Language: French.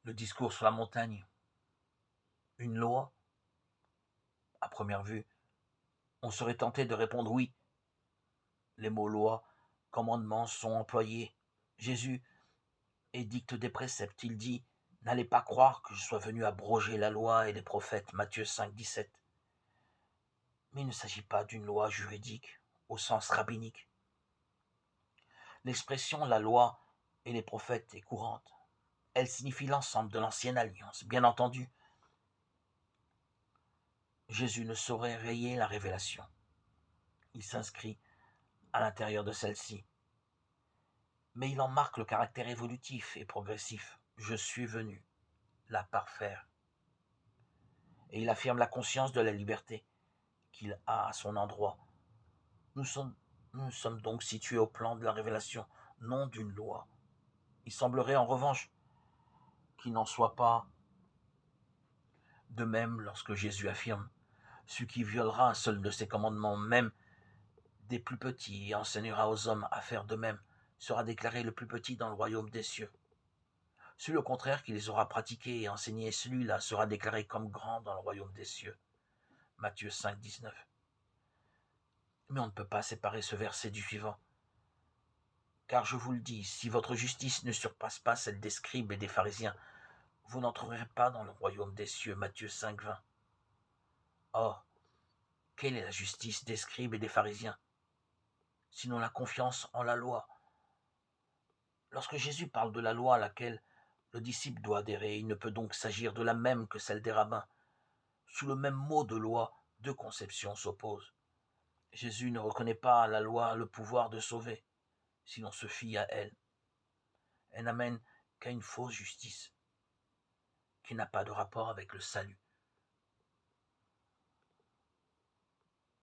Le discours sur la montagne, une loi? À première vue, on serait tenté de répondre oui. Les mots loi, commandement sont employés. Jésus édicte des préceptes. Il dit: n'allez pas croire que je sois venu abroger la loi et les prophètes. Matthieu 5, 17. Mais il ne s'agit pas d'une loi juridique au sens rabbinique. L'expression la loi et les prophètes est courante. Elle signifie l'ensemble de l'ancienne alliance. Bien entendu, Jésus ne saurait rayer la révélation. Il s'inscrit à l'intérieur de celle-ci. Mais il en marque le caractère évolutif et progressif. Je suis venu la parfaire. Et il affirme la conscience de la liberté qu'il a à son endroit. Nous sommes donc situés au plan de la révélation, non d'une loi. Il semblerait en revanche qu'il n'en soit pas de même lorsque Jésus affirme: celui qui violera un seul de ses commandements, même des plus petits, et enseignera aux hommes à faire de même, sera déclaré le plus petit dans le royaume des cieux. Celui au contraire qui les aura pratiqués et enseignés, celui-là sera déclaré comme grand dans le royaume des cieux. Matthieu 5, 19. Mais on ne peut pas séparer ce verset du suivant. Car je vous le dis, si votre justice ne surpasse pas celle des scribes et des pharisiens, vous n'entrerez pas dans le royaume des cieux. Matthieu 5, 20. Or, quelle est la justice des scribes et des pharisiens, sinon la confiance en la loi? Lorsque Jésus parle de la loi à laquelle le disciple doit adhérer, il ne peut donc s'agir de la même que celle des rabbins. Sous le même mot de loi, deux conceptions s'opposent. Jésus ne reconnaît pas à la loi le pouvoir de sauver, si l'on se fie à elle. Elle n'amène qu'à une fausse justice, qui n'a pas de rapport avec le salut.